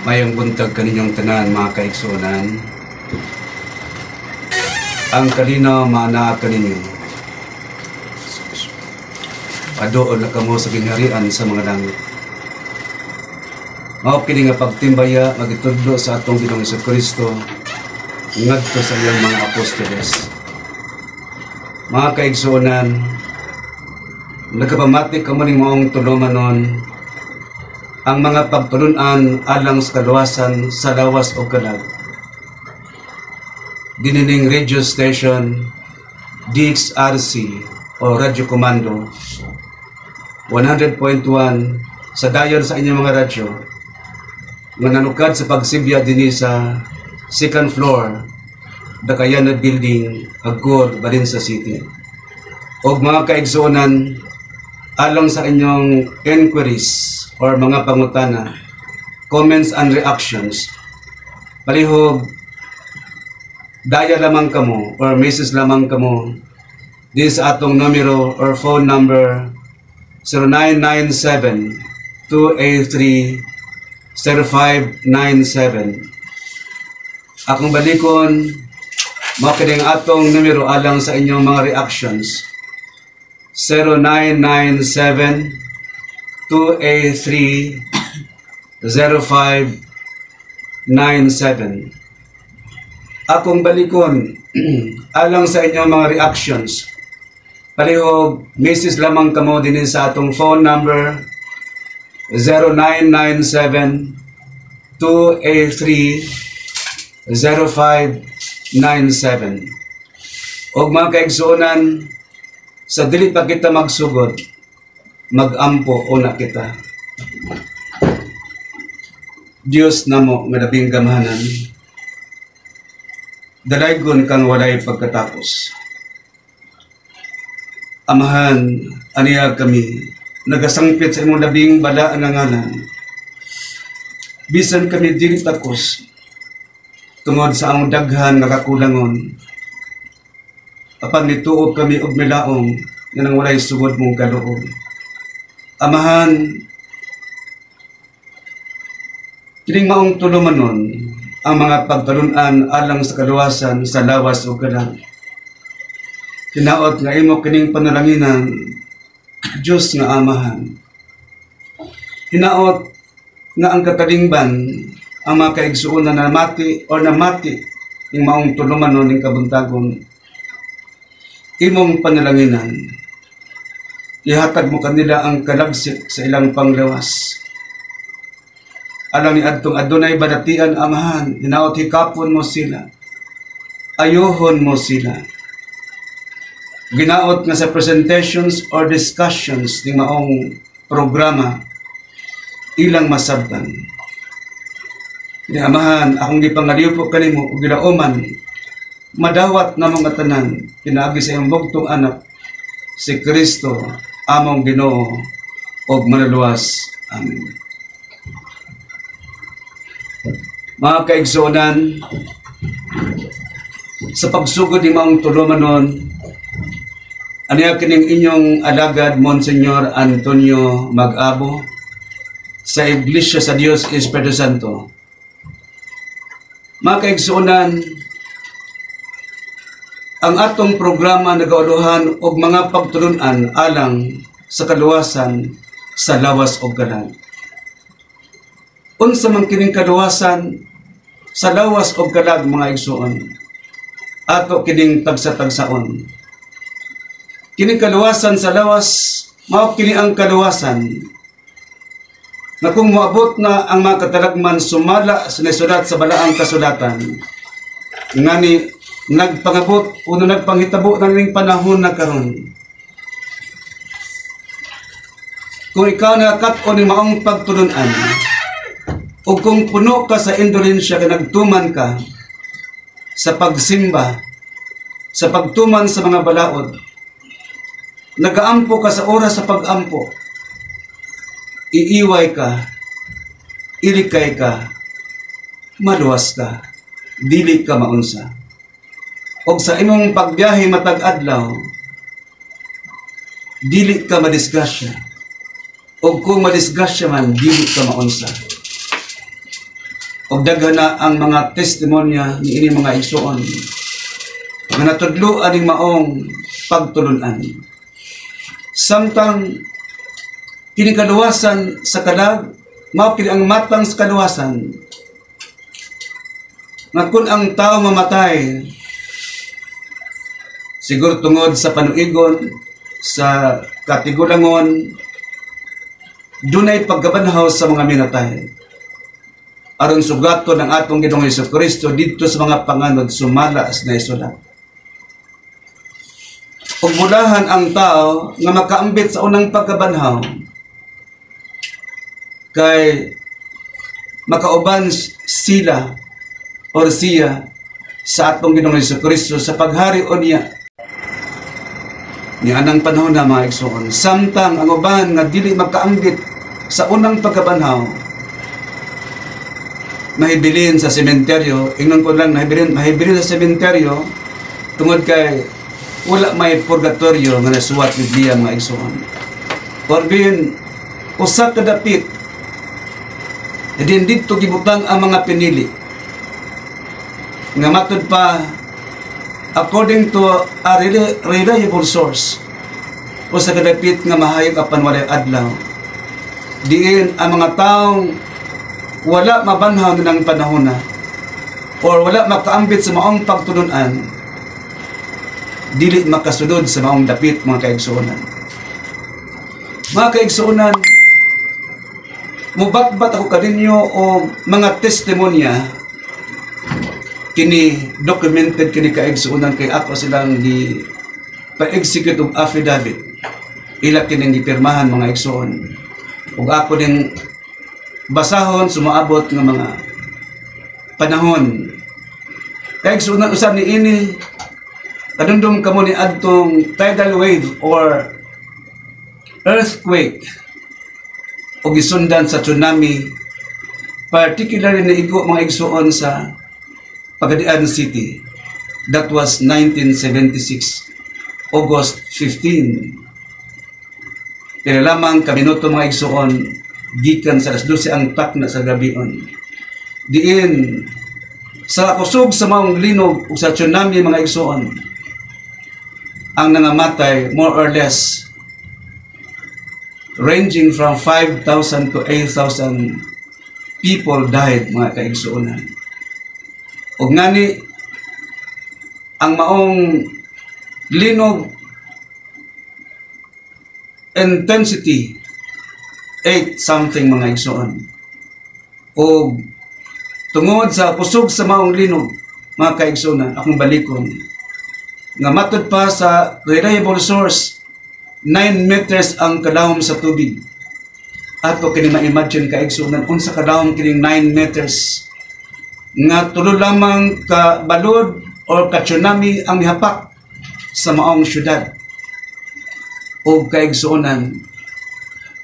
Mayang buntag kaninyong tanan, mga kaigsunan. Ang kalinaw maana kaninyo. Padoon na kamo sa gingharian sa mga langit. Mao kini nga pagtimbaya magitudlo sa atong Ginoong Jesucristo ngadto sa iyang mga apostoles. Mga kaigsunan, nagkapamati kamo ning maong tulumanon ang mga pagtulunan alang sa kaluwasan sa lawas o kalag. Dinining radio station DXRC o Radio Komando 100.1 sa dayon sa inyong mga radyo nga nanukad sa pagsibya dinhi sa second floor Dakayana Building, Agor, Balinsa City. O mga kaigsunan, alang sa inyong inquiries or mga pangutana, comments and reactions, palihog daya lamang kamo or message lamang kamo din sa atong numero or phone number 0997-283-0597. Akong balikon, makining atong numero alang sa inyong mga reactions 0997-283-0597. Akong balikon alang sa inyong mga reactions, palihog message lamang kamo din sa atong phone number 0997-283-0597. Og mga kaigsuonan, sa dili pa kita magsugod, magampo una kita. Dios namo nga labing gamahanan, dalaygon kang walay pagkatapos. Amahan, aniya kami, nagasangpit sa imong labing balaan nga ngalan. Bisan kami dili takos, tungod sa among daghan nga kakulangon. Apan nituog kami og milaong nga nang walay sugod mong kaloob. Amahan, kining maong tulumanon ang mga pagtalunan alang sa kaluwasan sa lawas o kalag. Hinaot nga imo kining panalanginan, Diyos nga Amahan. Hinaot nga ang katalingban ang mga kaigsuonan na mati o namati ng maong tulumanon ng kabuntagon. Imong panalanginan, ihatag mo kanila ang kalagsik sa ilang panglawas. Alang ni adtong adunay badatian, Amahan, hinaot hikapon mo sila, ayohon mo sila. Ginaot nga sa presentations or discussions ng maong programa, ilang masabtan. Ni Amahan, akong gipangaliw po kanimo ug gilauman, madawat na mga tanan, pinaagi sa iyong bugtong anak, si Kristo, among Ginoo, og manluwas. Amen. Mga kaigsuonan, sa pagsugod ni maong tulumanon, aniya kining inyong alagad Monsignor Antonio Mag-abo sa Iglesia sa Dios Espiritu Santo. Mga kaigsuonan, ang atong programa nagauluhan og mga pagtulunan alang sa kaluwasan sa lawas o kalag. Unsa man kining kaluwasan sa lawas o kalag, mga igsuon, ato kining tagsa-tagsaon. Kining kaluwasan sa lawas, mao kini ang kaluwasan na kung moabot na ang mga katalagman sumala sa nasulat sa balaang kasulatan, ngani nagpangabot o nagpanghitabo na ning panahon na karon. Kung ikaw nakakat-o ni maong pagtulunan, o kung puno ka sa indolensya ka, nagtuman ka sa pagsimba, sa pagtuman sa mga balaod, nagaampo ka sa oras sa pagampo, iiway ka, ilikay ka, maluwas ka, dili ka maunsa. O sa imong pagbiyahe matag adlaw, dili ka madisgrasya. O kung madisgrasya man, dili ka maunsa. og daghan na ang mga testimonya ni ini mga igsoon nga natudloan ning maong pagtulunan. Samtang kini kaluwasan sa kalag, mao kini ang matang sa kaluwasan, nga kung ang tao mamatay siguro tungod sa panuigon, sa katigulangon, dunay pagkabanhaw sa mga minatay. Aron sugaton ng atong Ginoong Jesucristo dito sa mga panganod sumalas na isulat. Ug bulahan ang tao nga makaambit sa unang pagkabanhaw kay makauban sila or siya sa atong Ginoong Jesucristo sa paghari o niya ni anang panahon na mga igsoon. Samtang ang uban nga dili makaambit sa unang pagkabanhaw mahibilin sa sementeryo, ingnon ko lang mahibilin sa sementeryo tungod kay wala may purgatorio nga nasuwat Biblia mga igsoon. Or bin usa ka dapit din dito gibutang ang mga pinili nga matud pa according to a reliable source usa ka dapit nga mahayag apan walay adlaw diin ang mga taong wala mabanhaw ng panahon na or wala makaambit sa maong pagtulunan dili makasunod sa maong dapit mga kaigsuonan. Mga kaigsuonan, mubatbat ako kadinyo o mga testimonya kini documented kini kaigsuonan kay ako silang di pa-execute og affidavit ila kining gipirmahan mga igsoon ug ako ning basahon sumaabot nga mga panahon. Kaigsuonan usab ni ini kadundom kamo ni adtong tidal wave or earthquake o gisundan sa tsunami, particularly na igo mga igsuon sa Pagadian City. That was 1976 August 15. Kaya lamang kaminuto mga igsuon gikan sa 12 ang takna sa gabion. Diin sa kusog sa maong linog ug sa tsunami mga igsuon ang nangamatay more or less ranging from 5,000 to 8,000 people died mga kaigsuonan. Ug ngani ang maong linog intensity 8 something mga igsoon. O tungod sa kusog sa maong linog mga kaigsuonan akong balikon nga matud pa sa reliable source 9 meters ang kadahom sa tubig. Ato kini ma-imagine kaigsuonan unsa kadahom kining 9 meters nga tulo lamang ka balod or ka tsunami ang nihapak sa maong syudad. O kaigsuonan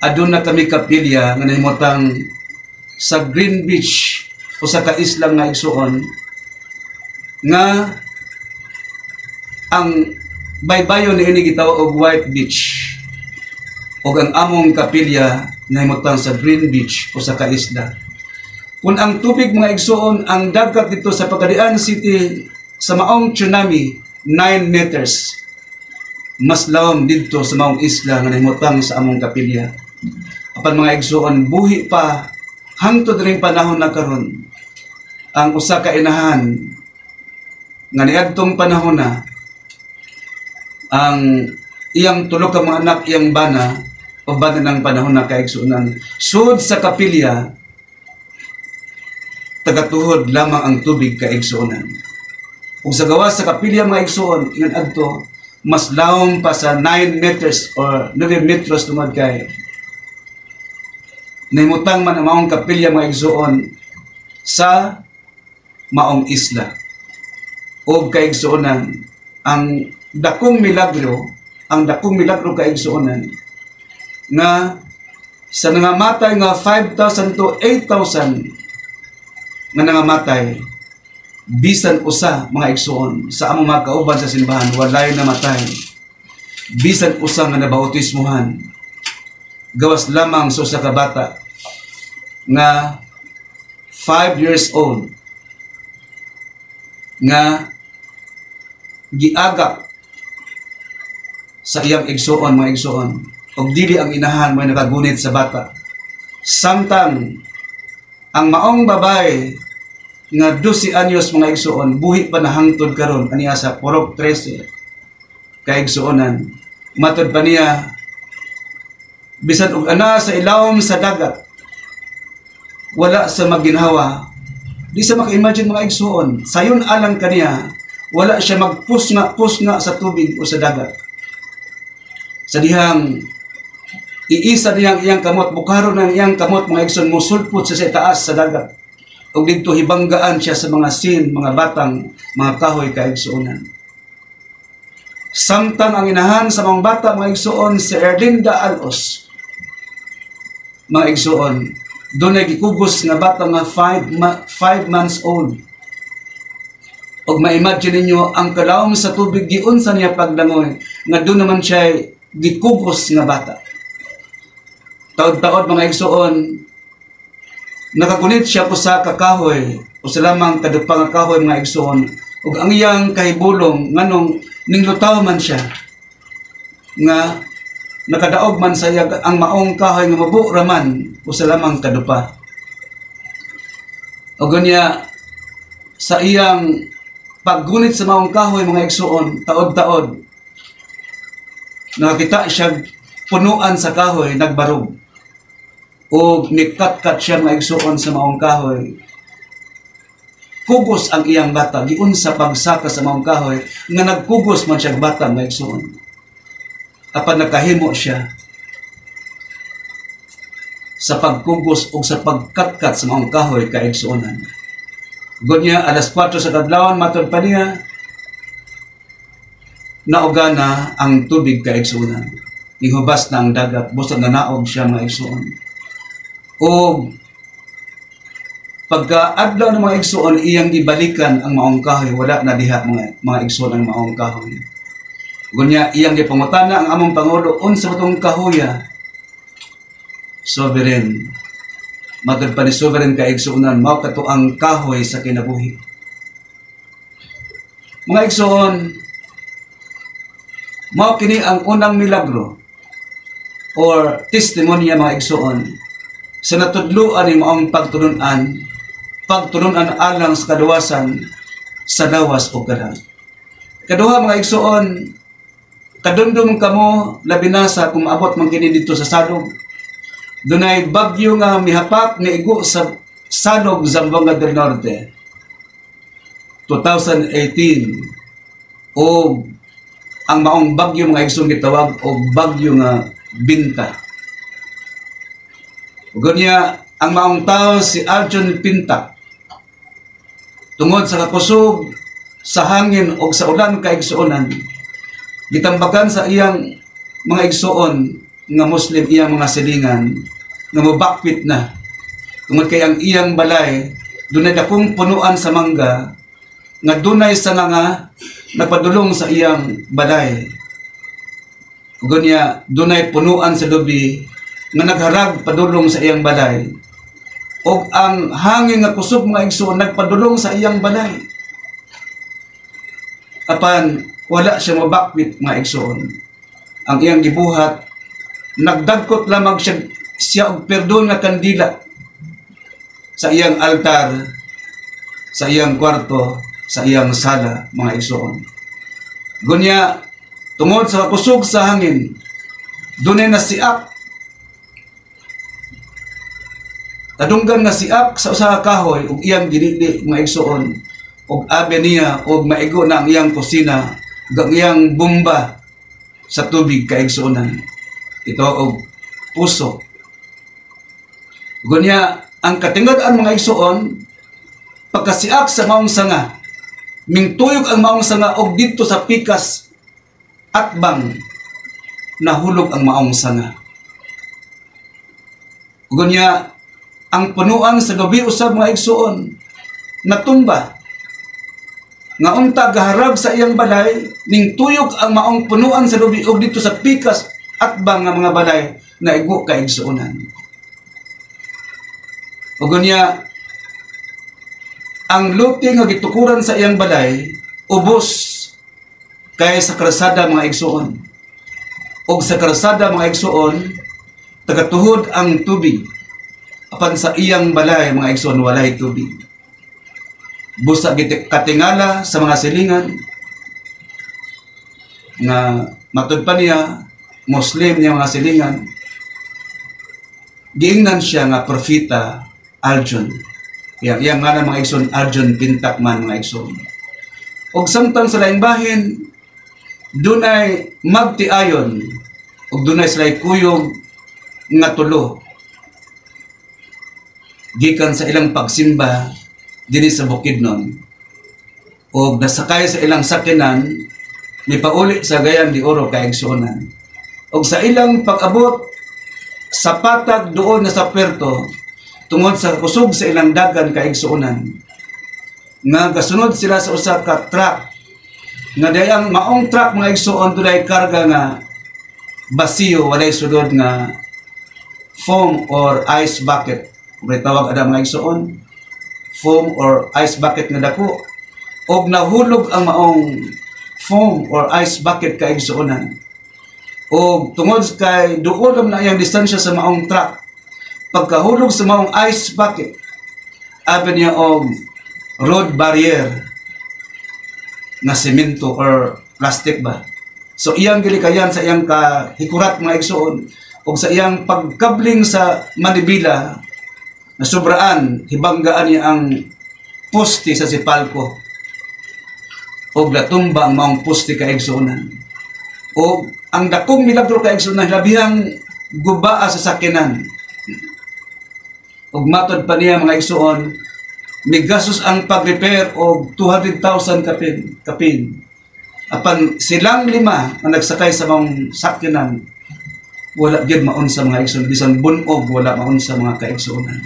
aduna kami kapilya nga nahimutang sa Green Beach o sa kaislang nga igsuon nga ang baybayon ni ini gitawag og White Beach o ang among kapilya nahimutang sa Green Beach o sa kaisla. Kung ang tubig mga igsuon ang dagat dito sa Pagadian City sa maong tsunami 9 meters, mas lawom dito sa maong isla nga nahimutang sa among kapilya. Apan mga igsuon buhi pa hangtod ring panahon na karon ang usa ka inahan nga niadtong panahon na ang iyang tulo ka mga anak iyang bana o bana ng panahon na kaigsuonan sud sa kapilya tagatuhod lamang ang tubig kaigsuonan. Kung sa gawas sa kapilya mga igsuon ingon adto mas lawom pa sa 9 meters or 9 metros tungod kay nahimutang man ang maong kapilya mga igsuon sa maong isla. O kaigsuonan ang dakong milagro kaigsuonan nga sa nangamatay nga 5,000 to 8,000 nga nangamatay bisan usa mga igsuon sa among mga kauban sa simbahan walay namatay bisan usa nga nabautismohan gawas lamang sa usa ka bata nga 5 years old nga giagap sa iyang igsuon, mga igsuon, og dili ang inahan may nakagunit sa bata. Samtang ang maong babae nga 12 anyos, mga igsuon, buhi pa nahangtod karon aniya sa Purok 13 ka igsuonan. Matod pa niya, bisan og ana sa ilawom sa dagat, wala sa maginhawa, di sa maka-imagine, mga igsuon, sayon alang kaniya, wala siya magpusnga sa tubig o sa dagat. Sa dihang iisa niyang iyang kamot, bukaro ng iyang kamot, mga igsoon, musulpot sa taas sa dagat. O dito hibanggaan siya sa mga sin, mga batang, mga kahoy kaigsuonan. Samtang ang inahan sa mga bata, mga igsuon, si Erlinda Alos, mga igsuon, doon ay gikugos nga bata nga 5 months old. Og ma-imagine ninyo, ang kalawom sa tubig, giunsa niya pagdangoy, nga doon naman siya gikugos nga bata. Taod-taod, mga igsuon, nakagunit siya po sa kakahoy, o sa lamang kadupang kahoy, mga igsuon, ug ang iyang kahibulong, nganong ninglutaw man siya, nga nakadaog man sa iya ang maong kahoy nga mabura man o sa lamang kadupa. O gunya, sa iyang paggunit sa maong kahoy, mga igsuon, taod-taod, nakakita siya punuan sa kahoy, nagbarog. O nikat-kat siya, mga igsuon, sa maong kahoy. Kugos ang iyang bata, giun sa pagsaka sa maong kahoy, nga nagkugos man siya bata, mga igsuon. Apan nakahimo siya sa pagkugos o sa pagkatkat sa maong kahoy kaigsuonan. Gunya, alas 4 sa kadlawon, matod pa niya, naugana ang tubig kaigsuonan. Nihubas na ang dagat, busog na naog siya, mga igsuon. O pagka-adlaw ng mga igsuon, iyang gibalikan ang maong kahoy, wala na diha, mga igsuon ang maong kahoy. Gunya, iyang gipangutana ang among Pangulo, unsa matong kahoya? Sovereign. Matod pa ni sovereign kaigsuonan, mao kato ang kahoy sa kinabuhi. Mga igsuon, mao kini ang unang milagro or testimonya, mga igsuon, sa natudluan ni maong pagtulunan alang sa kaduwasan sa lawas o kadag. Kaduha, mga igsuon, kadundong kamo labinasa kung maabot man kini dito sa Salog. Dunay bagyo nga mihapak na igo sa Salog, Zamboanga del Norte 2018. O ang maong bagyo, mga igsoon, gitawag o bagyo nga Binta. Gunya, ang maong tao si Aljon Pinta, tungod sa kakusog sa hangin o sa ulan kaigsuonan, gitambakan sa iyang mga igsuon nga Muslim, iyang mga silingan nga mobakwit na tungod kay ang iyang balay dunay dakong punuan sa mangga nga dunay sa nga nagpadulong sa iyang balay. Gunya, dunay punuan sa lubi nga nagharag padulong sa iyang balay, og ang hangin nga kusog, mga igsuon, nagpadulong sa iyang balay. Apan wala siya mabakwit, mga igsuon. Ang iyang gibuhat, nagdagkot lamang siya og perdon nga kandila sa iyang altar, sa iyang kwarto, sa iyang sala, mga igsuon. Gunya, tungod sa kusog sa hangin, dunay na siak, kadunggan nga siak sa usa ka kahoy, ug iyang ginili, mga igsuon, ug abi niya, ug maigo na ang iyang kusina, ang iyang bomba sa tubig kaigsuonan. Ito og puso. Gunya, ang katingad-an, mga igsuon, pagkasiak sa maong sanga, mingtuyog ang maong sanga, og dito sa pikas atbang nahulog ang maong sanga. Gunya, ang punuan sa gabi usab, mga igsuon, natumba. Nga unta gaharag sa iyang balay, ning tuyog ang maong punuan sa lubi og dito sa pikas atbang nga mga balay na igo kaigsuonan. O gunya, ang luti nga gitukuran sa iyang balay ubos kay sa karsada mga igsuon. Og sa karsada mga igsuon tagatuhod ang tubig. Apan sa iyang balay mga igsuon walay tubig. Busa katingala sa mga silingan nga matud pa niya Muslim niya mga silingan. Giingnan siya nga propeta Arjun. Iyang nga na mga igsoon Arjun Pintakman mga igsoon. Og samtang sa laing bahin dunay magtiayon og dunay sila'y kuyog nga tulo gikan sa ilang pagsimba dinhi sa Bukidnon. Og nasakay sa ilang sakinan ni pauli sa Gayan de Oro kaigsuonan. Og sa ilang pag-abot sa patag doon na sa Puerto tungod sa kusog sa ilang dagan kaigsuonan nga gasunod sila sa usa ka truck nga dayang maong truck mga igsuon dunay karga nga basiyo walay sudod nga foam or ice bucket. Kung tawag ada mga igsuon foam or ice bucket nga dako og nahulog ang maong foam or ice bucket kaigsuonan. O tungod kay duol na iyang distansya sa maong truck, pagkahulog sa maong ice bucket, abi niya og road barrier na semento or plastic ba. So iyang gilikayan sa iyang kahikurat mga igsuon o sa iyang pagkabling sa manibila na sobraan, hibanggaan niya ang poste sa Sipalco o latumba ang maong poste kaigsuonan. O ang dakong milagro kaigsuonan labihang gubaa sa sakinan. Og matod pa niya mga igsuon, migasos ang pag-repair og 200,000 kapin. Apan silang lima ang nagsakay sa mga sakinan, wala gyud maun sa mga igsuon, bisan bunog wala maun sa mga kaigsuonan.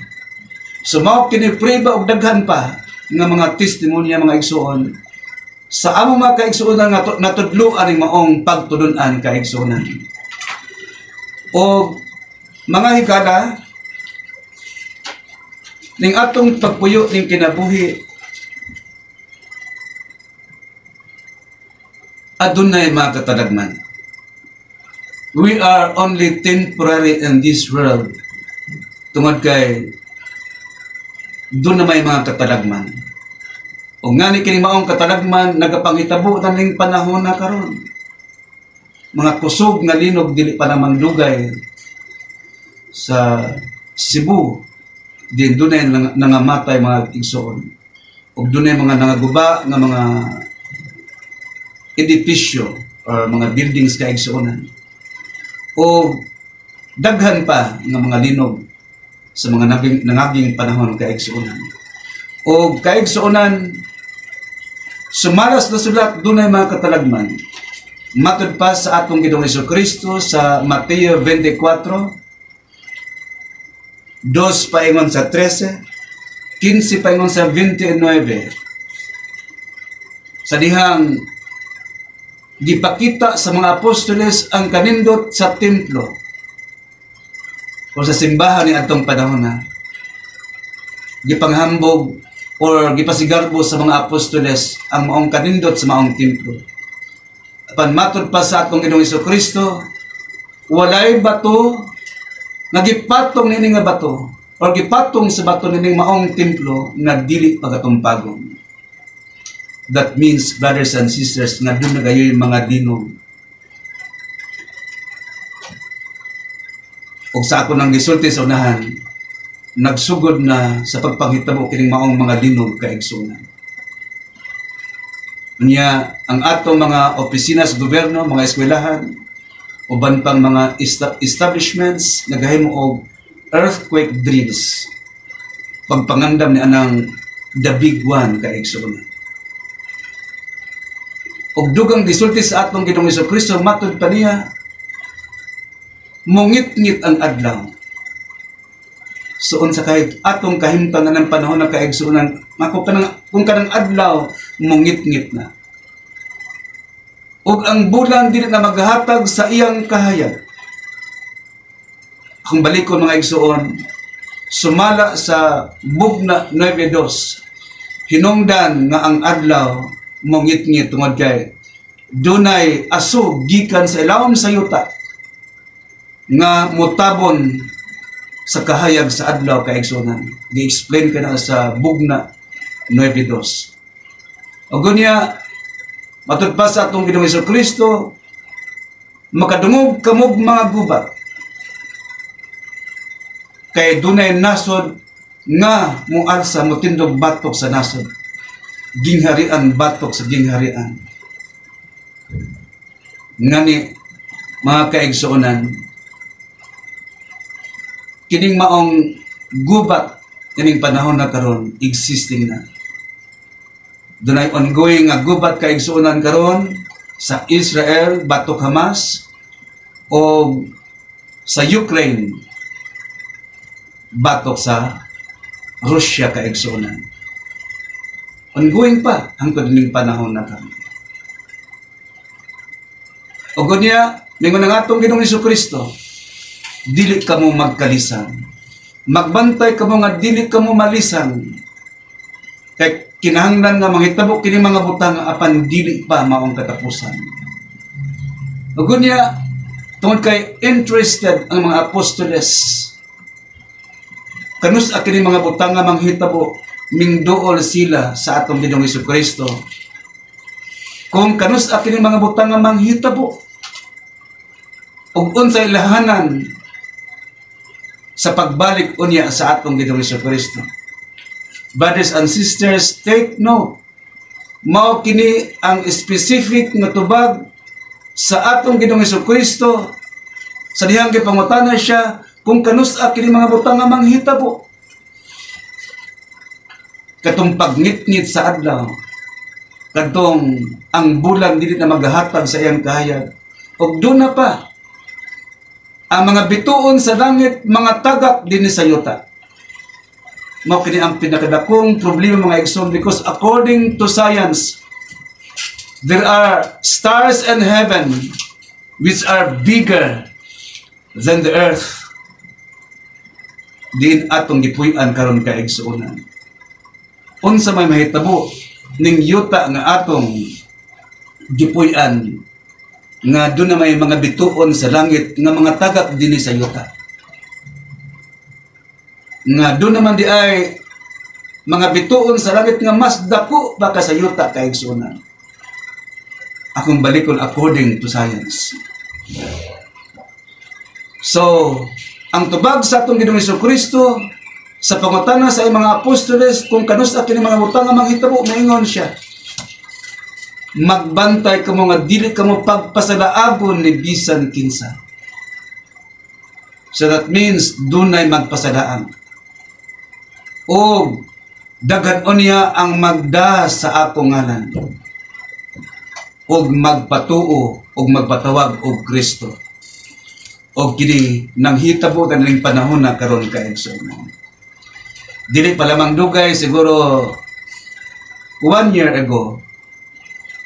So mao kini prueba og daghan pa nga mga testimonya mga igsuon sa among mga kaigsuonan nga natudloan ning maong pagtudun-an kaigsuonan. O mga higala ning atong pagpuyo ning kinabuhi adunay mga katalagman. We are only temporary in this world. Tungod kay doon na may mga katalagman. O nga ni kini maong katalagman nagapanghitabo na ning panahon na karon. Mga kusog nga linog dili pa naman dugay sa Cebu. Din dunay nangamatay mga igsoon. O dunay mga nangaguba nga mga edipisyo or mga buildings ka igsuonan. O daghan pa nga mga linog sa mga nangaging panahon kaigsuonan. O kaigsuonan sumalas na sulat dunay mga katalagman. Matud pa sa atong Ginoong Jesucristo sa Mateo 24, 2 paingon sa 13, 15 paingon sa 29. Sa dihang gipakita sa mga apostoles ang kanindot sa templo o sa simbahan ni atong panahon na gipanghambog or gipasigarbo sa mga apostoles ang maong kanindot sa maong templo. Apan matud pa sa atong Ginoong Jesucristo, walay bato nga gipatong nini nga bato or gipatong sa bato nining maong templo nga dili pagatumpagong. That means, brothers and sisters, nga doon na kayo yung mga linog. O sa ako nang gisulti sa unahan, nagsugod na sa pagpanghitabo kining maong mga linog kaigsuonan. Unya, ang atong mga opisina sa gobyerno, mga eskwelahan, uban pang mga establishments, nagahimo og earthquake drills. Pagpangandam ni anang the big one kaigsuonan. Og dugang gisulti sa atong Ginoong Jesucristo matud pa niya, mungit-ngit ang adlaw. Suon sa kahit atong kahimtangan ng panahon ng kaigsuonan, kung kanang adlaw, mungit-ngit na. Og ang bulan dili na maghatag sa iyang kahayag. Ang balikon mga igsuon, sumala sa Bugna 9:2, hinungdan nga ang adlaw mongit-ngit tungod kay dunay aso gikan sa ilawom sa yuta nga mutabon sa kahayag sa adlaw kaigsunan. Gi-explain ka na sa Bugna 9:2. O gunya, matud pa sa atong Ginoong Hesukristo, makadungog kamog mga gubat. Kay dunay nasod nga mualsa mutindog batok sa nasod. Gingharian batok sa gingharian. Ngani, mga kaigsunan, kining maong gubat kining panahon na karon existing na. Dunay ongoing nga gubat kaigsuonan karon sa Israel batok Hamas o sa Ukraine batok sa Russia kaigsuonan. Ongoing pa hangtod ning panahon na karon. O gunya, mingon ang atong Ginoong Hesukristo, dili ka mo magkalisan. Magbantay ka mo nga dili ka mo malisan. Kay kinahanglan nga manghitabo kini mga butang apan dili pa maong katapusan. Ug niya tungod kay interested ang mga apostoles. Kanus kini mga butang nga manghitabo mingduol sila sa atong Ginoong Hesukristo. Kung kanus kini mga butang nga manghitabo ug unsay lahanan sa pagbalik unya sa atong Ginoong Hesukristo. Brothers and sisters, take note. Mao kini ang specific nga tubag sa atong Ginoong Hesukristo sa dihang gipangutana siya kung kanusa kini mga butang nga manghitabo. Katong pagngit-ngit sa adlaw, kadtong ang bulan dili na maghatag sa iyang kahayag. Ug doon na pa ang mga bituon sa langit, mga tagak din sa yuta. Mao kini ang pinakadakong problema mga igsoon, because according to science, there are stars in heaven which are bigger than the earth. Diin atong gipuy-an karon ka igsuonan. Unsa may mahitabo ning yuta nga atong gipuy-an nga doon na may mga bituon sa langit nga mga tagak din sa yuta. Nga doon naman di ay mga bituon sa langit nga mas dako baka sa yuta kaigsunan. Akong balikon according to science. So, ang tubag sa atong Ginoong Hesukristo sa pangutana sa mga apostoles kung kanusa kini mga butang nga manghitabo, maingon siya, magbantay ka mo nga dili ka mo pagpasadaagon ni bisan kinsa. So that means dunay magpasadaan. O daghan niya ang magda sa akong ngalan. Og magpatuo og magpatawag og Kristo. Og kini nang hitabo kanilang panahon na karon kaigsuonan. Dili pa lamang dugay siguro 1 year ago,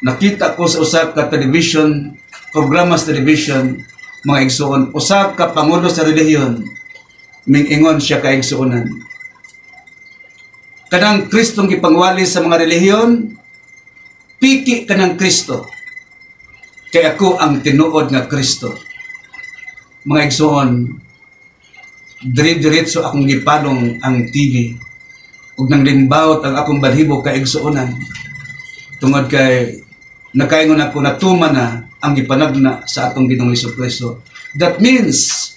nakita ko sa usa ka television, programa sa television, mga igsuon, usa ka pangulo sa relihiyon, mingingon siya ka igsuonan. Kanang Kristong gipangwali sa mga relihiyon, piki kanang Kristo. Kay ako ang tinuod nga Kristo. Mga igsuon, dire-diretso akong gipalong ang TV ug nang limbawot ang akong balhibo ka igsuonan. Tungod kay nakaingon ako na tuman na ang gipanagna sa atong Ginoong Hesukristo. That means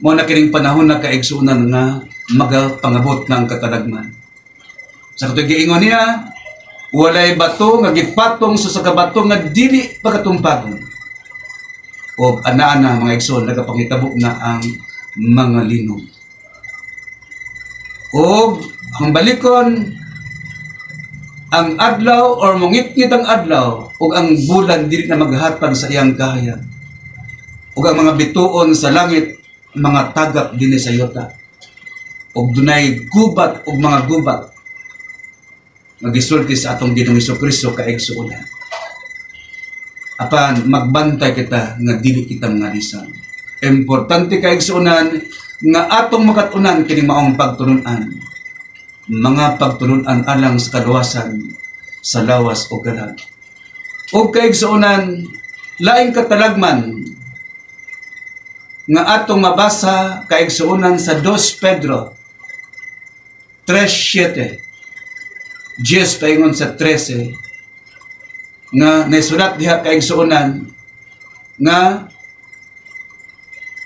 mo na kining panahon na kaigsuonan nga magapangabot ng kataragman. Sa katong giingon niya, walay bato nga gipatong sa kabato nga dili pagatumpagon. O ana-ana mga igsoon nagapangitabo na ang mga linog. O ang balikon, ang adlaw or mungit-ngit ang adlaw ug ang bulan dili na maghatag sa iyang kahayag. Ug ang mga bituon sa langit mga tagak dinhi sa yuta. Ug dunay gubat ug mga gubat magisulti sa atong Ginoong Hesukristo kaigsuonan. Apan magbantay kita nga dili kita mangalisan. Importante kaigsuonan nga atong makatunan kini maong pagtunon-an. mga pagtulunan alang sa kaluwasan sa lawas o galag. O kaigsuonan, laing katalagman nga atong mabasa kaigsuonan sa 2 Pedro 3:7. 10 paingon sa 13 nga naisulat diha kaigsuonan nga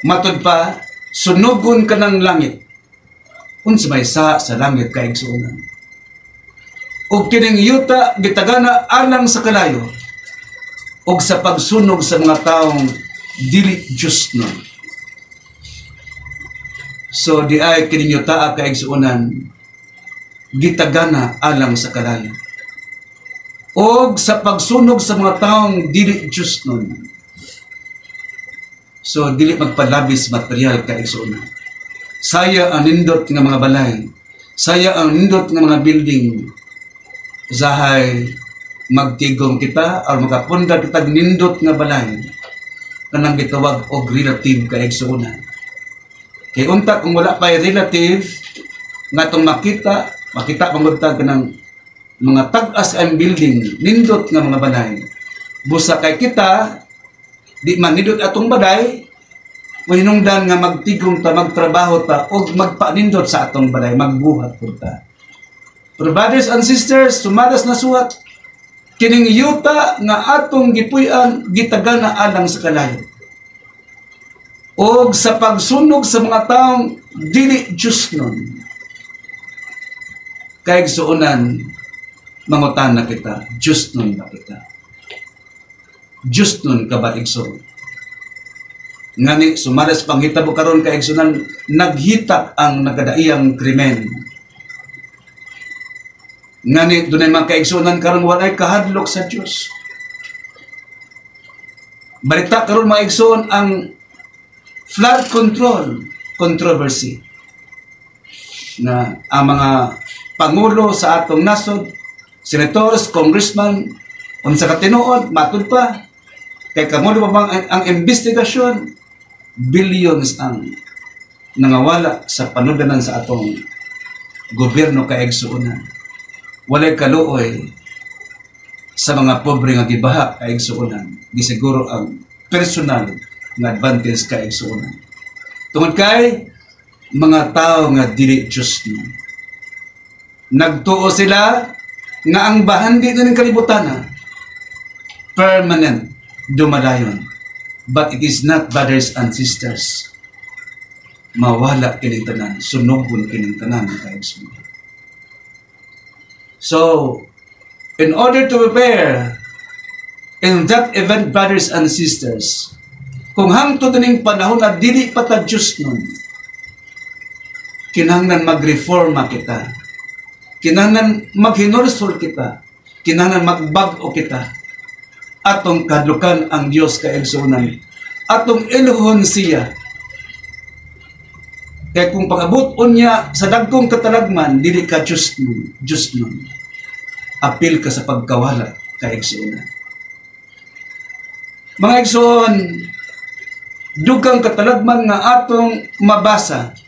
matud pa sunugon ka ng langit unsa may sa langit kaigsuonan. O kining yuta gitagana alang sa kalayo o sa pagsunog sa mga taong dili Diyos nun. So di ay kining yuta kaigsuonan gitagana alang sa kalayo o sa pagsunog sa mga taong dili Diyos nun. So dili magpalabis material kaigsuonan. Saya ang nindot nga mga balay, saya ang nindot nga mga building, usahay magtigom kita o makapunda kita nindot nga balay kanang gitawag og relative kaigsuonan. Kay unta kung wala pa'y relative nga itong makita pangunta ka ng mga tag-as ang building, nindot nga mga balay. Busa kay kita, di man nindot atong balay, mahinungdan nga magtigong ta, magtrabaho ta, o magpanindot sa atong balay, magbuhat po ta. Pero brothers and sisters, sumalas na suwat, kining yuta nga atong gipuy-an, gitagana alang sa kalayo. O sa pagsunog sa mga taong dili Diyos nun. Kaigsuonan, mangutan na kita, Diyos nun ba kita? Diyos nun ka ba igsoon? Ngani, sumaras panghitabo karon kaigsuonan, naghitak ang nagadaiyang krimen. Ngani, dunay mga kaigsuonan karon walay kahadlok sa Diyos. Balita karon mga igsoon ang flood control controversy na ang mga pangulo sa atong nasod, senators, congressman, unsa ka tinuod, matud pa kay kamulo pa bang ang investigasyon, billions ang nangawala sa panudanan sa atong gobyerno kaigsuonan. Walay kaluoy sa mga pobre nga gibaha kaigsuonan, gisiguro ang personal nga advantage kaigsuonan. Tungod kay mga tao nga dili Diyos ni. Nagtuo sila nga ang bahandi na ng kalibutan permanent dumadayon. But it is not, brothers and sisters. Mawala kining tanan, sunugon kining tanan kaigsuonan. So, in order to prepare in that event, brothers and sisters, kung hangtod ning panahon na dili pa ta Diyos nun, kinahanglan magreforma kita, kinahanglan maghinursol kita, kinahanglan magbag-o kita, atong kadlukan ang Diyos kaigsuonan, atong iluhon siya. Kaya kung pag-abot niya sa dagkong katalagman, dili ka Diyos nun, apil ka sa pagkawala kaigsuonan. Mga igsoon, dugang katalagman nga atong mabasa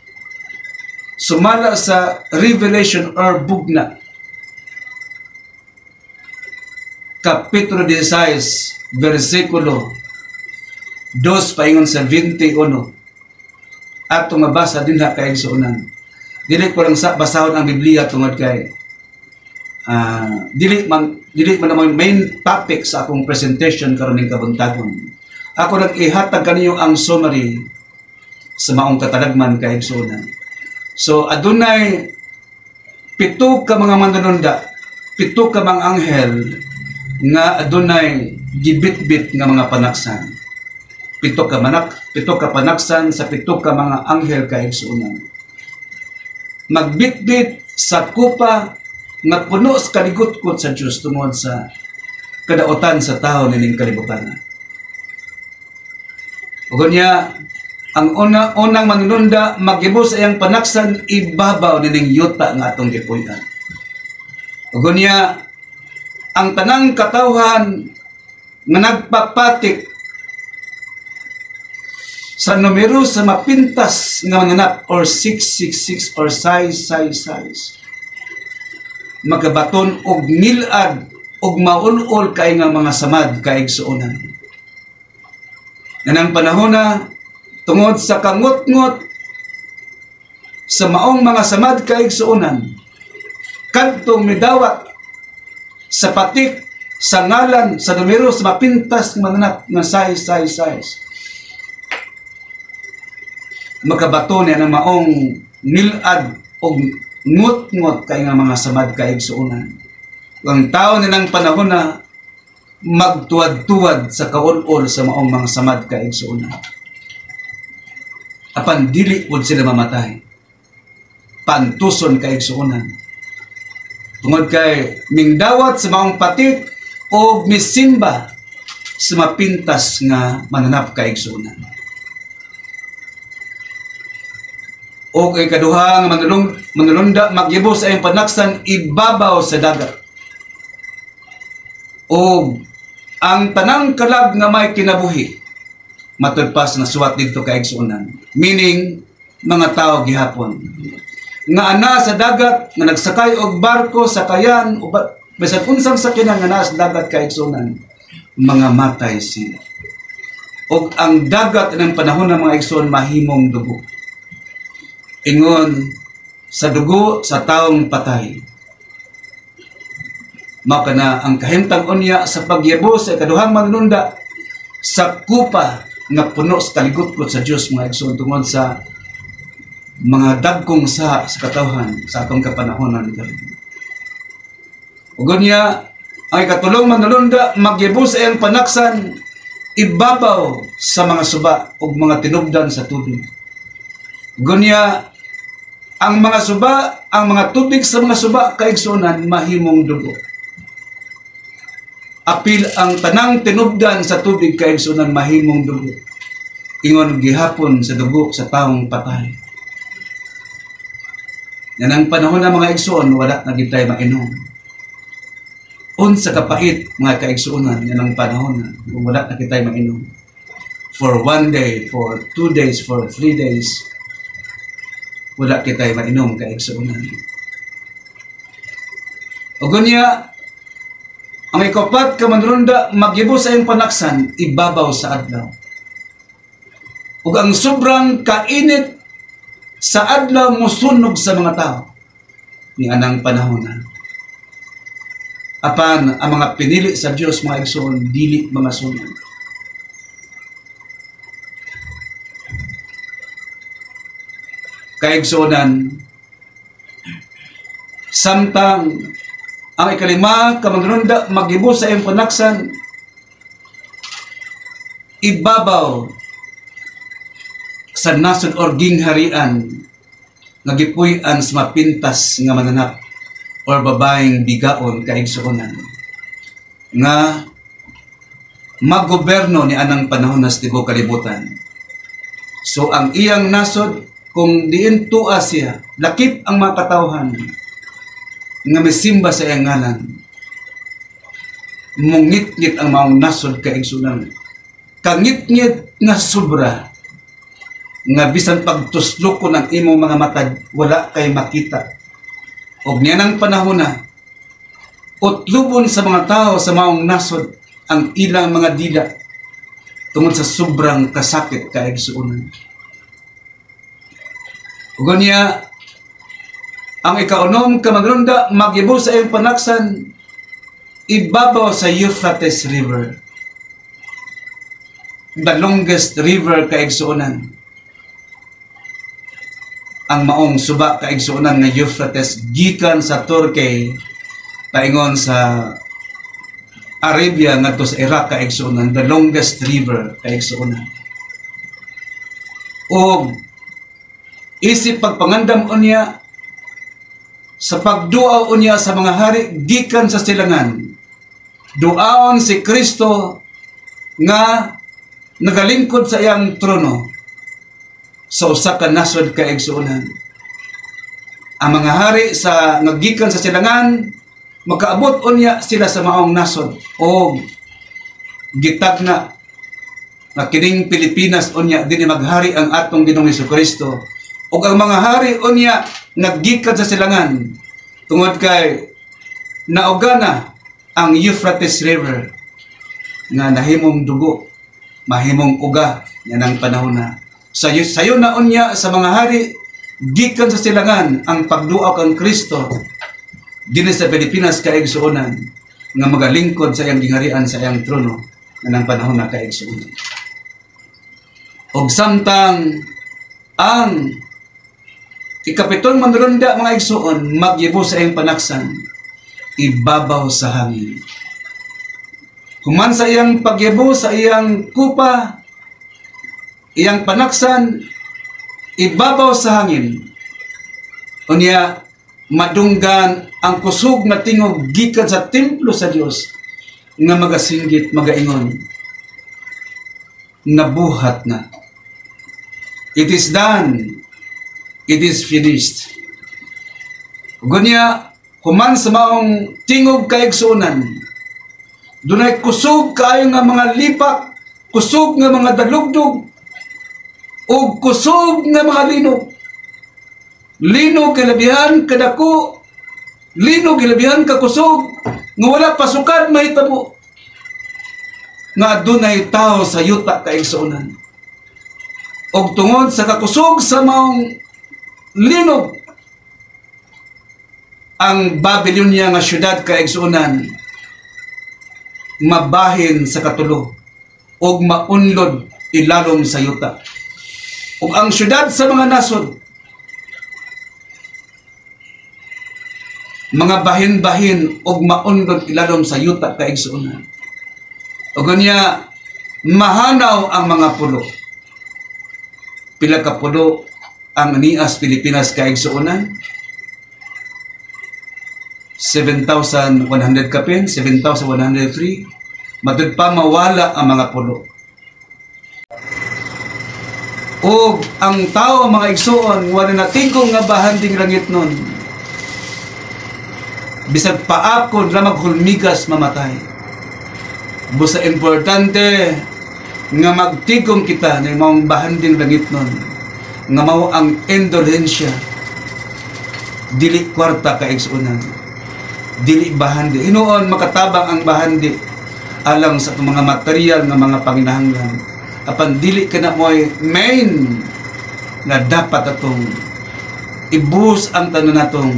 sumala sa Revelation or Bugna Kapitulo 16 versikulo 2 paingon sa 21 atong mabasa din ha kaigsuonan. Dili ko lang sa basahon ang Biblia tungod kay dili man ang main topic sa akong presentation karon ning kabuntagon. Ako lang ihatag kaniyo ang summary sa maong katalagman kaigsuonan. So adunay 7 ka mga manununda, 7 ka mga anghel nga adunay gibitbit nga mga panaksan. 7 ka panaksan sa 7 ka mga anghel kaigsuonan. Magbitbit sa kupa nga puno sa kaligot-kot sa Diyos tungod sa kadautan sa tao nining kalibutan. Ug niya ang unang manununda maghibo sa iyang panaksan ibabaw nining yuta nga atong gipuy-an. Ug niya ang tanang katawhan nga nagpapatik sa numero sa mapintas nga manganap or 666 or size. magabaton og milad og maulol kay nga mga samad kaigsuonan. Nanang panahon na tungod sa kangot-ngot sa maong mga samad kaigsuonan, kadtong midawat sa patik sa ngalan sa numero sa mapintas ng mananap nga size. Makabato niya ng maong milad o ngut-ngut kay nga mga samad kaigsuonan. Ang tao nilang panahon na magtuwad-tuwad sa kaulol sa maong mga samad kaigsuonan. Apan dili pod sila mamatay. Pantuson kaigsuonan. Tungod kay mingdawat sa maong patik o misimba sa mapintas nga mananap kaigsuonan. O kay kaduhang manulunda magyibo sa iyong panaksan ibabaw sa dagat. O ang tanang kalag nga may kinabuhi matudpas na suwat dito kaigsuonan. Meaning mga tao gihapon nga ana sa dagat nga nagsakay og barko sakayan o bisan unsang sakyanan nga naa sa dagat kaigsuonan, mga matay sila. Og ang dagat ng panahon ng mga igsoon mahimong dugo. Ingon sa dugo sa taong patay. Mao kana ang kahimtang unya sa pagyabo sa kaduhang manununda sa kupa nga puno sa kaligot-kot sa Dios mga igsoon tungod sa mga dagkong sa katawhan sa atong kapanahonan. Ug unya ang ikatulong manununda magyabo sa iyang panaksan ibabaw sa mga suba ug mga tinubdan sa tubig. Gunya ang mga suba, ang mga tubig sa mga suba kaigsuonan mahimong dugo. Apil ang tanang tinubdan sa tubig kaigsuonan mahimong dugo. Ingon gihapon sa dugo sa taong patay. Yan ang panahon ng mga igsuon, wala na gitay mainom. Unsa kapait mga kaigsuonan, yan ang panahon na wala na kitay mainom. For 1 day, for 2 days, for 3 days, wala kitay mainom kaigsuonan. O gunya, ang ikapat ka manrunda, magyibo sa iyong panaksan, ibabaw sa adlaw. Ug ang sobrang kainit sa adlaw musunog sa mga tao ni anang panahon na. Apan ang mga pinili sa Dios mga igsoon dili mga sunog. Kaigsuonan samtang ang ikalima ka manrunda maghibo sa iyong panaksan ibabaw sa nasod or gingharian nga gipuy-an sa mapintas nga mananap or babaeng bigaon kaigsuonan nga maggoberno ni anang panahon sa tibuok kalibutan. So ang iyang nasod kung diin tuwa siya, lakip ang mga katawhan nga misimba sa iyang ngalan, mungit-ngit ang maong nasod kaigsuonan, kangit-ngit nga sobra nga bisan pagtuslok ko ng imong mga mata wala kay makita. Og niyanang panahon na utlubon sa mga tao sa maong nasod ang ilang mga dila tungod sa sobrang kasakit kaigsuonan. Ug niya ang ikaunom ka manrunda maghibo sa iyong panaksan ibabaw sa Euphrates River, the longest river kaigsuonan. Ang maong suba kaigsuonan nga Euphrates gikan sa Turkey paingon sa Arabia ngadto sa Iraq kaigsuonan, the longest river kaigsuonan. O isip pagpangandam unya sa pagduaw unya sa mga hari gikan sa silangan, duaon si Kristo nga nagalingkod sa iyang trono sa usa ka nasod kaigsuonan. Ang mga hari sa nagikan sa silangan makaabot unya sila sa maong nasod o gitagna na kining Pilipinas unya dinhi maghari ang atong Ginoong Jesucristo. O ang mga hari unya naggikan sa silangan tungod kay naugana ang Euphrates River nga nahimong dugo, mahimong uga yan ang panahon na. Sayo na unya sa mga hari, gikan sa silangan ang pagduaw kang Kristo dinhi sa Pilipinas kaigsuonan nga magalingkod sa iyang gingharian sa iyang trono nga nang panahon na kaigsuonan. Og samtang ang ikapitong manulunda mga igsuon magyibo sa iyang panaksan, ibabaw sa hangin. Human sa iyang pagyibo sa iyang kupa, iyang panaksan, ibabaw sa hangin. Unya, madunggan ang kusog na tingog gikan sa templo sa Dios nga magasinggit, magaingon, nabuhat na. It is done. It is finished. Gunya, human sa maong tingog kaigsuonan, dunay kusog kaayo nga mga lipak, kusog nga mga dalugdog, o kusog nga mga linog. Linog kilabihan kadako, linog kilabihan kakusog, nga wala pasukan mahitabo. Nga dunay tao sa yuta kaigsuonan. Og tungod sa kakusog sa maong linog, ang Babylonia nga syudad kaigsuonan mabahin sa katulo og maunlod ilalom sa yuta. Ug ang syudad sa mga nasod mga bahin-bahin og maunlod ilalom sa yuta kaigsuonan. Ug unya mahanaw ang mga pulo. Pila ka pulo ang nias Pilipinas kaigsuonan? 7,100 kapin, 7,103. Matud pa mawala ang mga pulo. O ang tao, mga igsuon, wala natingkong nga bahanding langit nun. Bisag paakon lamang hulmigas mamatay. Busa importante nga magtigong kita ng mga bahanding langit nun. Nga mao ang indulhensya. Dili kwarta kaigsuonan. Dili bahandi. Hinuon makatabang ang bahandi alang sa mga material nga mga panginahanglan. Apan dili kana mo'y main na dapat atong ibuhos ang tanan natong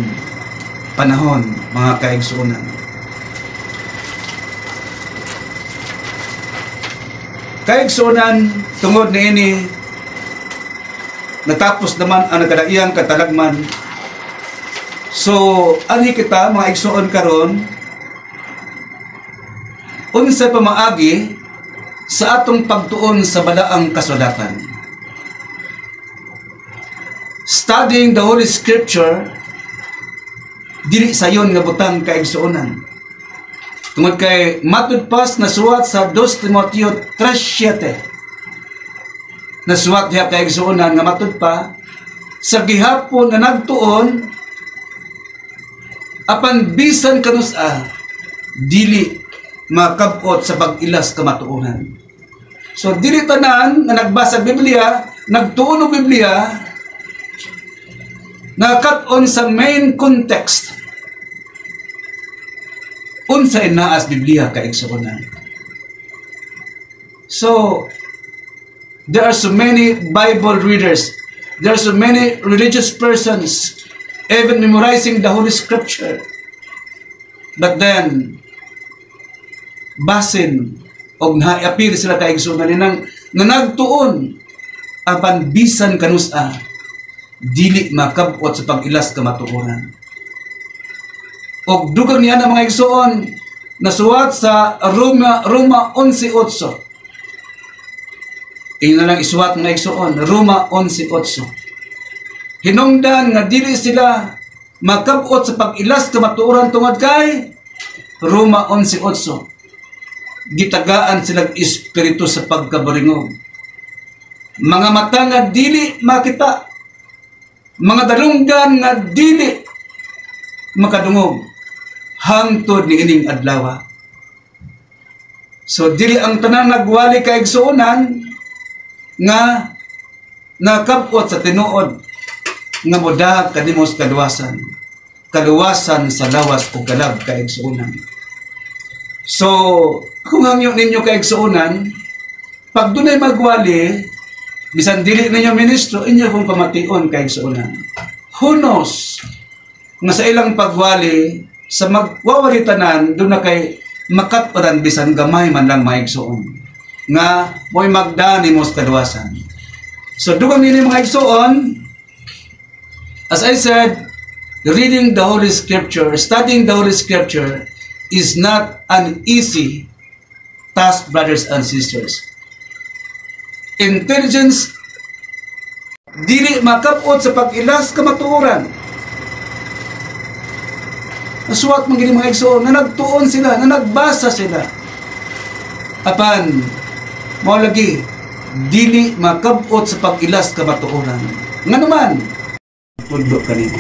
panahon, mga kaigsuonan. Kaigsuonan, tungod niini natapos naman ang nagkadaiyang katalagman. So, ani kita mga igsuon karon unsa pamaagi sa atong pagtuon sa balaang kasulatan. Studying the Holy Scripture dili sayon nga butang kaigsuonan. Tungod kay matud pas na suwat sa 2 Timoteo 3:7. Nasuwat diha kaigsuonan nga matud pa sa gihapon nga nagtuon apan bisan kanusa dili makabot sa pag-ilas kamatuonan. So dili tanan nga nagbasa Biblia, nagtuon og Biblia, nakakat-on sa main context. Unsay naas Biblia kaigsuonan. So there are so many Bible readers, there are so many religious persons even memorizing the Holy Scripture. But then, basin o naapil sila kaigsuonan ninang nga nagtuon apan bisan kanusa dili makabot sa pag-ilas kamatuonan. Og dugang niya na mga igsuon nasuwat sa Roma 11:8. Ina lang isuwat mga igsuon, Roma 11:8. Hinungdan nga dili sila makabot sa pag-ilas kamatuoran tungod kay Roma 11:8. Gitagaan silang espiritu sa pagkabaringog. Mga mata nga dili makita, mga dalunggan nga dili makadungog hangtod ni ining adlaw. So dili ang tanan nagwali kaigsuonan nga nakabot sa tinuod nga moda kadimos kadwasan. kaluwasan sa lawas o galab kaigsuunan. So, kung hangyo ninyo kaigsuunan, pag dunay magwali, bisan dili ninyo ministro, inyo kung pamation kaigsuunan. Who knows, nga sa ilang pagwali, sa magwawali tanan, doon na kay makaturan bisan gamay man lang maigsuon. Nga, mo'y magdani mo sa kaluwasan. So, doon nini mga igsuon, as I said, reading the Holy Scripture, studying the Holy Scripture is not an easy task, brothers and sisters. Intelligence dili makapot sa pag-ilas kamatuoran. Nasuwat mga mga igsoon na nagtuon sila, na nagbasa sila. Apan, mao lagi, dili makapot sa pag-ilas kamatuoran. Nga naman, tudlo kanino.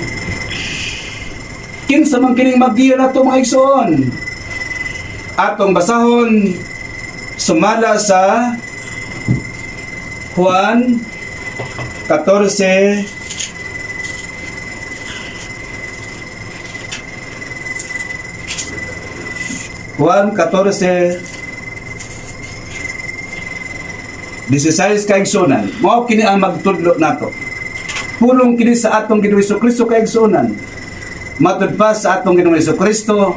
Kinsa man kining magiya nato mga igsoon. Atong basahon sumala sa Juan 14 Juan 14 16 kaigsunan. Mao kini ang magtudlo nato. Pulong kini sa atong Ginoong Hesukristo kaigsunan. Matud pa sa atong Ginoong Hesukristo,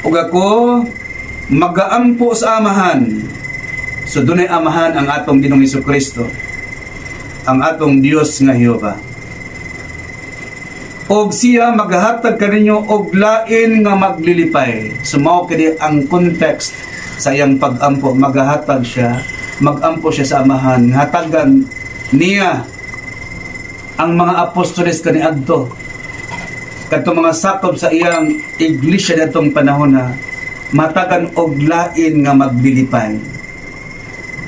ug ako magaampo sa amahan. So dunay amahan ang atong Ginoong Hesukristo, ang atong Dios nga Jehova. Og siya maghahatag kaninyo og lain nga maglilipay. So mao kini ang context sa iyang pag-ampo. Maghahatag siya, magampo siya sa amahan, hatagan niya ang mga apostoles kaniadto, kadto mga sakop sa iyang iglesia natong panahon na matagan og lain nga maglilipay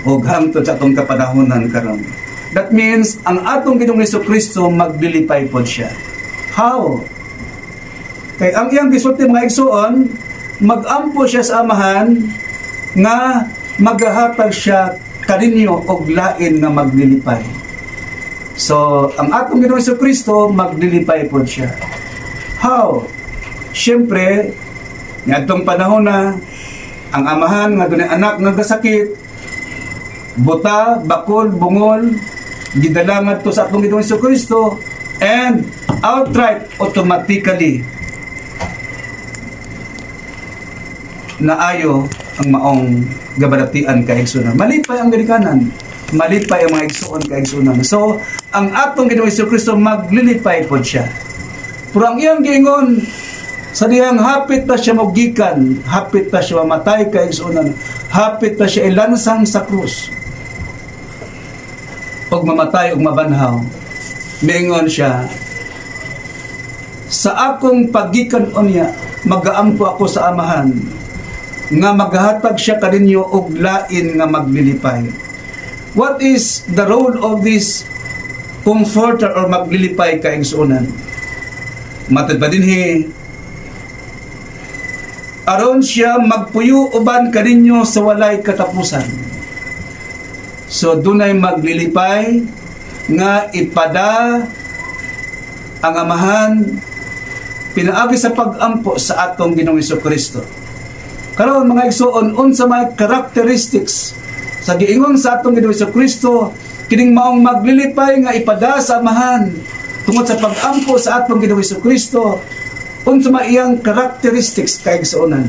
og hangtod sa atong kapanahonan karon. That means ang atong Ginoong Hesukristo maglilipay pod siya. How? Kay ang iyang gisulti mga igsoon, magampo siya sa amahan nga maghahatag siya kaninyo og lain nga maglilipay. So, ang atong Ginoong Hesukristo maglilipay pod siya. How? Siyempre, ngadtong panahon na ang amahan nga dunay anak nga gasakit, buta, bakol, bungol, gidalangan to sa atong Ginoong Hesukristo, and outright, automatically, naayo ang maong gabaratian kaigsunan. Malipay ang gadikanan, malipay ang mga igsuon kaigsunan. So, ang atong Ginoong Hesukristo maglilipay po siya. Pero ang iyang giingon, sa diyang hapit na siya mogikan, hapit na siya mamatay kaigsunan, hapit na siya ilansang sa krus, pag mamatay o mabanhaw, miingon siya, sa akong pagikan o niya, magaampo ako sa amahan, nga maghatag siya kaninyo og lain nga maglilipay. What is the role of this comforter or maglilipay kaigsunan? Matod pa dinhi, aron siya magpuyo uban kaninyo sa walay katapusan. So dunay maglilipay nga ipada ang amahan pinaagi sa pag-ampo sa atong Ginoong Hesukristo. Karon mga igsoon, unsa may characteristics sa giingon sa atong Ginoong Hesukristo kining maong maglilipay nga ipada sa amahan tungod sa pag-ampo sa atong Ginoong Hesukristo. Unsa may iyang characteristics kay igsoonan?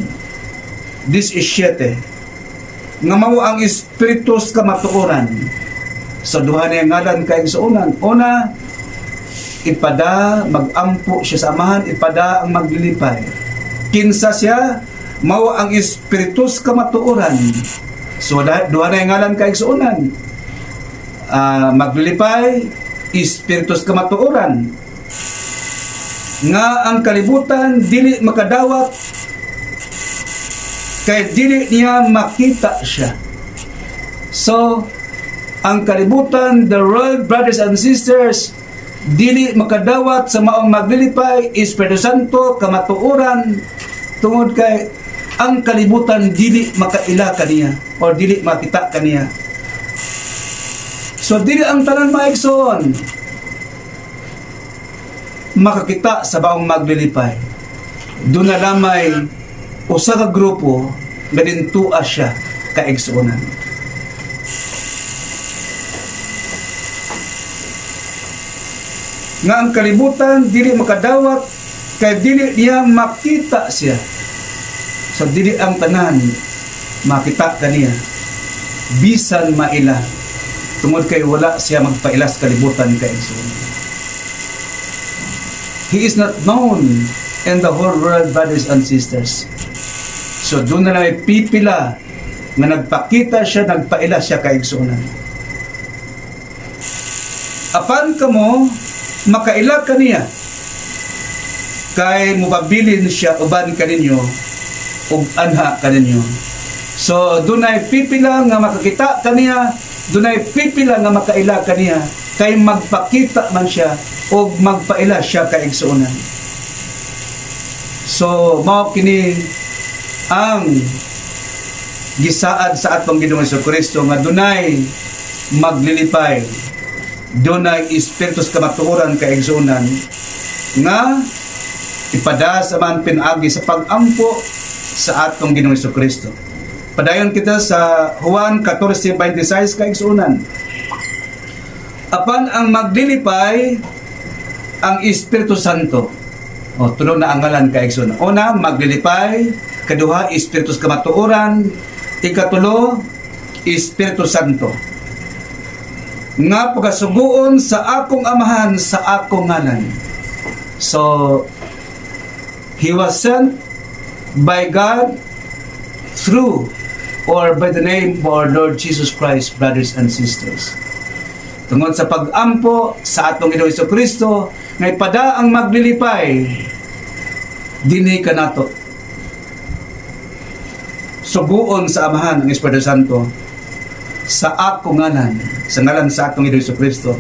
This is 7 nga mao ang espiritus kamatuoran. Sa duha na ngalan kay igsoonan, una, ipada, magampo siya sa amahan, ipada ang maglilipay. Kinsa siya? Mao ang espiritus kamatuoran. So duha na ngalan kay igsoonan, maglilipay, espiritus kamatuoran, nga ang kalibutan dili makadawat kay dili niya makita siya. So ang kalibutan, the world, brothers and sisters, dili makadawat sa maong maglilipay, Espiritu Santo, kamatuoran, tungod kay ang kalibutan dili makaila kaniya or dili makita kaniya. So dili ang tanan maigsoon makakita sa baong maglilipay, doon na lamay usa ka grupo nga dintua siya kaigsuonan. Nga ang kalibutan dili makadawat kay dili niya makita siya. So dili ang tanan makita kaniya bisan maila tungod kay wala siya magpailas kalibutan kaigsuonan. He is not known in the whole world, brothers and sisters. So doon na lang pipila nga nagpakita siya, nagpaila siya kaigsuonan. Apan kamo makaila kaniya kay mupabilin siya uban kaninyo ug anha kaninyo. So dunay pipila nga makakita kaniya, dunay pipila nga makaila kaniya kay magpakita man siya ug magpaila siya kaigsuonan. So mao kini ang gisaad sa atong Ginoong Jesucristo nga dunay maglilipay, dunay espiritus kamatuoran kaigsuonan nga ipada sa man pinagi sa pag-ampo sa atong Ginoong Jesucristo. Padayon kita sa Juan 14:26 kaigsuonan. Apan ang maglilipay ang Espiritu Santo. O tulo na ang ngalan kaigsuonan. Una, maglilipay, kaduha espiritus kamatuoran, ikatulo Espiritu Santo. Nga pagasuguon sa akong amahan sa akong ngalan. So he was sent by God through or by the name of our Lord Jesus Christ, brothers and sisters. Tungod sa pag-ampo sa atong Ginoong Jesucristo, ngay pada ang maglilipay, dinhi ka nato. Suguon sa amahan ang Espiritu Santo sa akong ngalan, sa ngalan sa atong Ginoong Jesucristo.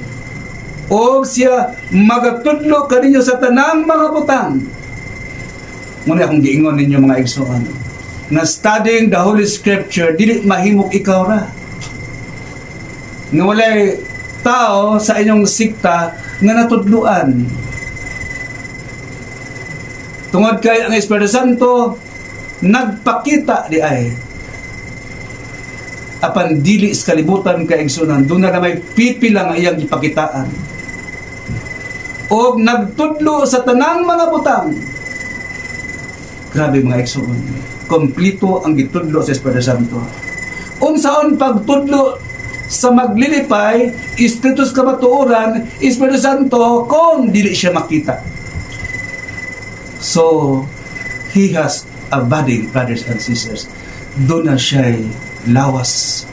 O siya magatudlo kaninyo sa tanang mga butang. Muna akong giingon ninyo mga igsoon, na studying the Holy Scripture, dili mahimok ikaw ra. Nga walay tao sa inyong sikta nga natudluan. Tungod kay ang Espiritu Santo nagpakita di ay apan dili sa kalibutan kaigsunan, doon na may pipila nga iyang ipakitaan o nagtudlo sa tanang mga butang. Grabe mga igsoon, kompleto ang gitudlo sa Espiritu Santo. Unsaon pagtudlo sa maglilipay, Espiritus kamatuoran, Espiritu Santo, kung dili siya makita. So he has a body, brothers and sisters. Doon na siya'y lawas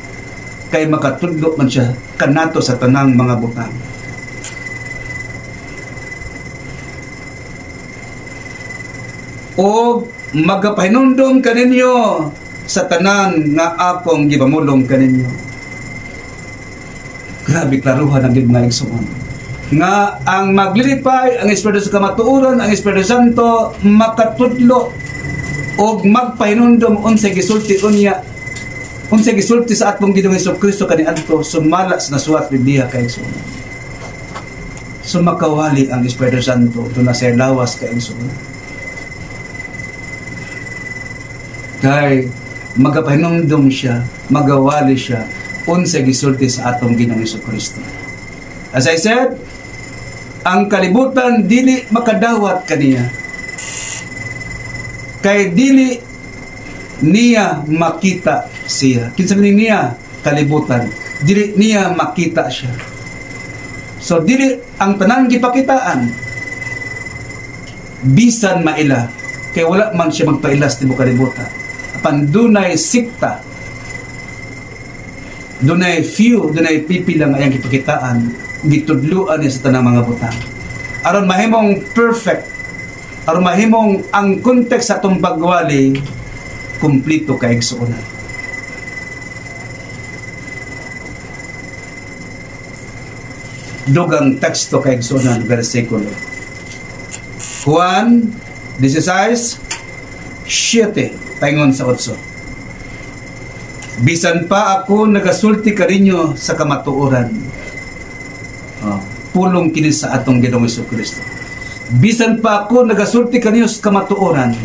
kay makatudlo man siya kanato sa tanang mga butang. O magapahinundong kaninyo sa tanan nga akong gibamulong kaninyo. Grabe klaruhan ang mga igsoon nga ang maglilipay, ang Espiritu sa kamatuoran, ang Espiritu Santo makatudlo o magpahinundong unsay gisulti unya, unsay gisulti sa atong Ginoong Jesucristo kaniadto sumala sa nasulat Biblia kay igsoon. Sumakawali ang Espiritu Santo doon na sa lawas kay igsoon. Kay magapahinumdum siya, magawali siya unsay gisulti sa atong Ginoong Jesucristo. As I said, ang kalibutan dili makadawat kaniya. Kay dili niya makita siya. Kinsa man niya kalibutan, dili niya makita siya. So dili ang tanan gipakitaan bisan maila kay wala man siya magpailas tibuok kalibutan. Apan dunay sikta, dunay few, dunay pipila nga iyang gipakitaan, gitudluan niya sa tanang mga butang. Aron mahimong perfect, aron mahimong ang context sa atong pagwali kumplito kay igsuonan. Dugang teksto kay igsuonan, versikulo. Juan 16:7 paingon sa 8. Bisan pa ako nagasulti kaninyo sa kamatuoran. Pulong kini sa atong Ginoong Jesucristo. Bisan pa ako nagasulti kaniyo sa kamatuoran,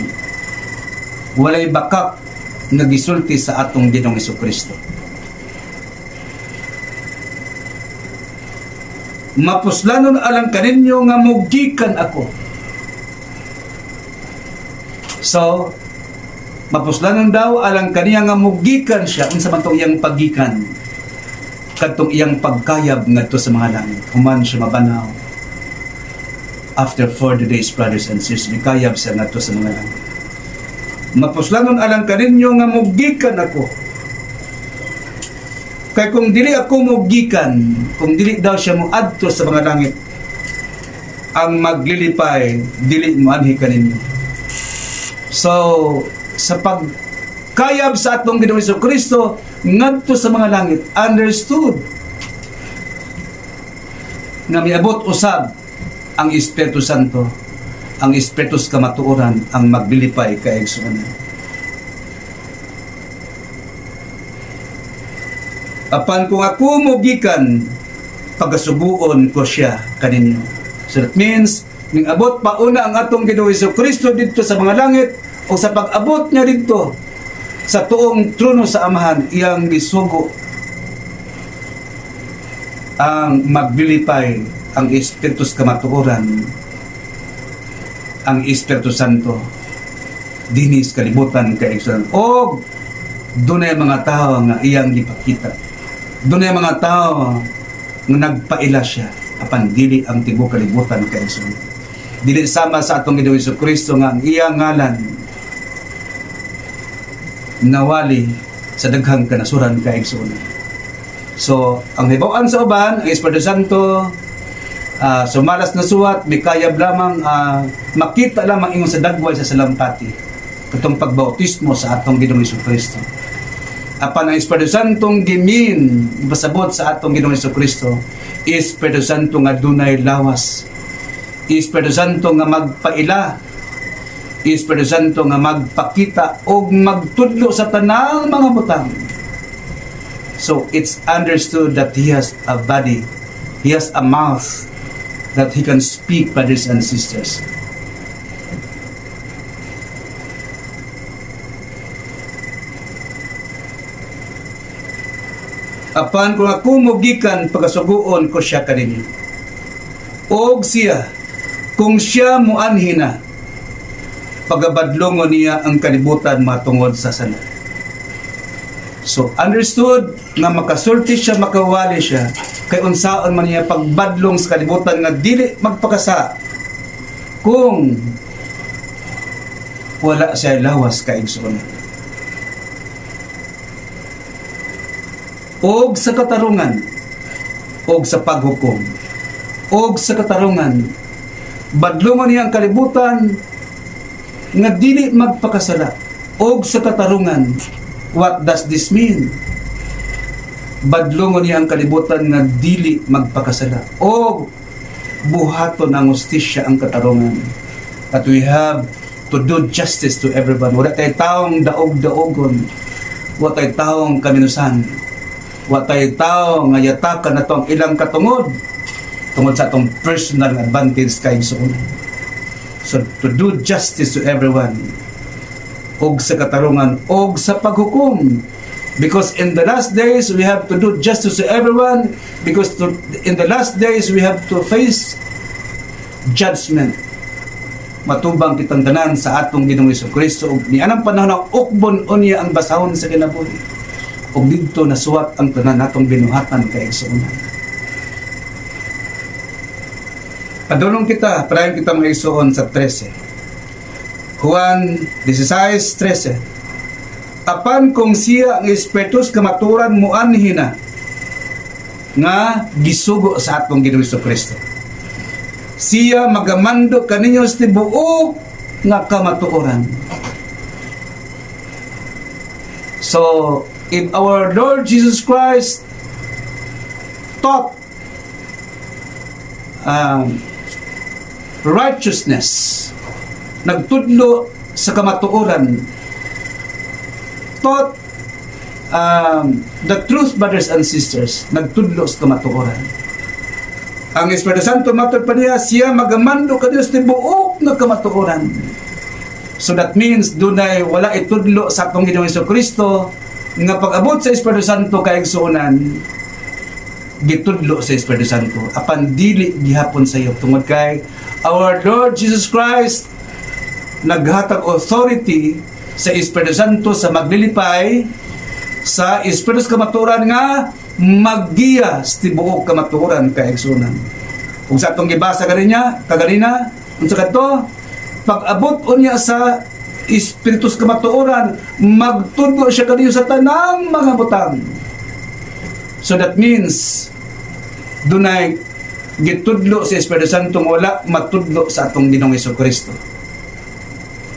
walay bakak nagisulti sa atong Ginoong Hesukristo. Mapuslanon alang kaninyo nga mugikan ako. So, mapuslanon daw alang kaniya nga mugikan siya unsa man tong iyang pagikan kadtong iyang pagkayab ngadto sa mga langit. Human siya mabanaw. After 40 days, brothers and sisters, mikayab siya ngadto sa mga langit. Mapuslanon alang kaninyo nga mugikan ako. Kay kung dili ako mugikan, kung dili daw siya moadto sa mga langit, ang maglilipay dili moanhi kaninyo. So, sa pagkayab sa atong Ginoong Hesukristo ngadto sa mga langit, understood nga miabot usab ang Espiritu Santo, ang Espiritu sa kamatuoran, ang maglilipay kay igsuon. Apan kung ako mugikan, pagasubuon ko siya kaninyo. So that means, ning abot pa una ang atong Ginoong Hesukristo dito sa mga langit, o sa pag-abot niya dito sa tuong trono sa Amahan, iyang gisugo ang maglilipay ang Espiritu sa kamatuoran, ang Espiritu Santo dinis kalibutan kay igsoon. O dunay mga tao nga iyang gipakita, dunay mga tao nga nagpaila siya apan dili ang tibuok kalibutan kay igsoon. Dili sama sa atong Ginoong Hesukristo nga ang iyang ngalan nawali sa daghang kanasuran kay igsoon. So ang hibaw-an sa uban, ang Espiritu Santo sumalas na suwat, may kayab lamang makita lamang ingon sa dagway sa salampati katong pagbautismo sa atong Ginoong Hesukristo. Apan ang Espiritu Santong gimin pasabot sa atong Ginoong Hesukristo, Espiritu Santo nga dunay lawas, Espiritu Santo nga magpaila, Espiritu Santo nga magpakita o magtudlo sa tanang mga butang. So it's understood that He has a body, He has a mouth that He can speak, brothers and sisters. Apan kung ako mugikan, pagasuguon ko siya kaninyo. Og siya, kung siya muanhi na, pagabadlongon niya ang kalibutan matungod sa sala. So, understood nga makasulti siya, makawali siya, kay unsaon man niya pagbadlong sa kalibutan nga dili magpakasa kung wala siya lawas kay igsoon. Og sa katarungan, og sa paghukom, og sa katarungan, badlongon niya ang kalibutan nga dili magpakasala. Og sa katarungan, what does this mean? Badlongon niya ang kalibutan nga dili magpakasala. Og buhaton ang hustisya ang katarungan. That we have to do justice to everyone. Wala tayo taong daog-daogon. Wala tayo taong kaminusan. Wala tayo taong nga yatakan na to ang ilang katungod tungod sa itong personal advantage kay igsoon. So, to do justice to everyone, og sa katarungan, og sa paghukom. Because in the last days, we have to do justice to everyone, because in the last days, we have to face judgment. Matubang kitang tanan sa atong Ginoong Hesukristo, ug ni anang panahon na ukbon unya ang basahon sa kinabuhi. Ug didto nasuwat ang tanan natong binuhatan kay igsoon. Padulong kita, parayon kita mga igsoon sa 13. Juan 16:13. Apan kung siya ang Espiritu kamaturan muanhi na nga gisugo sa atong Ginoong Hesukristo, siya magamando kaninyo sa tibuok nga kamatuoran. So, if our Lord Jesus Christ taught righteousness, nagtudlo sa kamatuoran, taught the truth, brothers and sisters, nagtudlo sa kamatuoran. Ang Espiritu Santo matod pa niya, siya magamando kadto sa tibuok nga kamatuoran. So that means dunay wala itudlo sa atong Ginoong Jesucristo nga pag-abot sa Espiritu Santo kay igsuonan gitudlo sa Espiritu Santo apan dili gihapon sa iyo tungod kay our Lord Jesus Christ naghatag authority sa Espiritu Santo sa maglilipay sa Espiritu sa kamatuoran nga maggiya sa tibuok kamatuoran kay igsuonan. Kung sa atong gibasa kanina unsa kadto pag-abot unya sa Espiritu sa kamatuoran magtudlo siya kaniyo sa tanang mga butang. So that means dunay gitudlo sa Espiritu Santo wala matudlo sa atong Ginoong Jesucristo.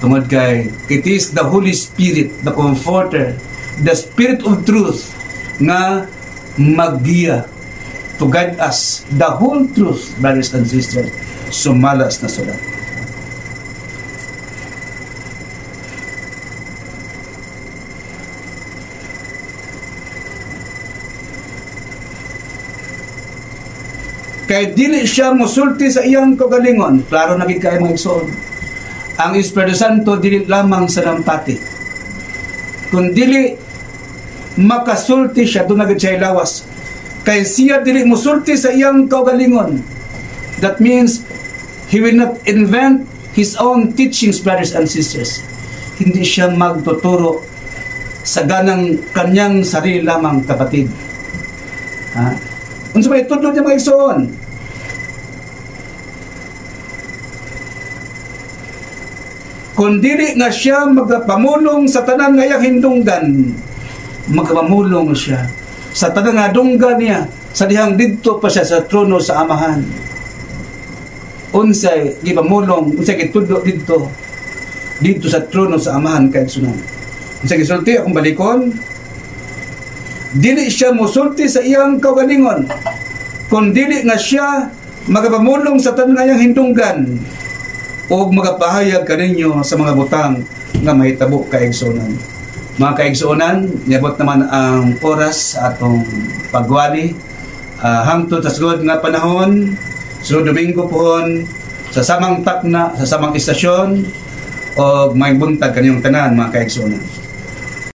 Tungod kay it is the Holy Spirit, the Comforter, the Spirit of Truth nga maggiya to guide us the whole truth, brothers and sisters. Sumalas na sulat. Kay dili siya musulti sa iyang kagalingon. Klaro na gid kay mga igsoon. Ang Espiritu Santo dili lamang sa lampati. Kung dili makasulti siya, doon na gid siya lawas. Kay siya dili musulti sa iyang kagalingon. That means he will not invent his own teachings, brothers and sisters. Hindi siya magtuturo sa ganang kanyang sarili lamang kapatid. Unsa may tudlo niya mga igsoon? Kung dili nga siya magpamulong sa tanan nga iyang hindunggan, magpamulong siya sa tanan nga dunggan niya sa dihang didto pa siya sa trono sa Amahan. Unsay gipamulong, unsay gitudlo dito sa trono sa Amahan kay igsoon. Unsay gisulti akong balikon? Dili siya musulti sa iyang kaugalingon. Kung dili nga siya magpamulong sa tanan nga iyang hindunggan o magapahayag kaninyo sa mga butang nga mahitabo kaigsuonan. Mga kaigsuonan, niabot naman ang oras sa atong pagwali hangtod sa sugod nga panahon. So Domingo pohon sa samang takna, sa samang istasyon o may buntag kaniyong tanan mga kaigsuonan.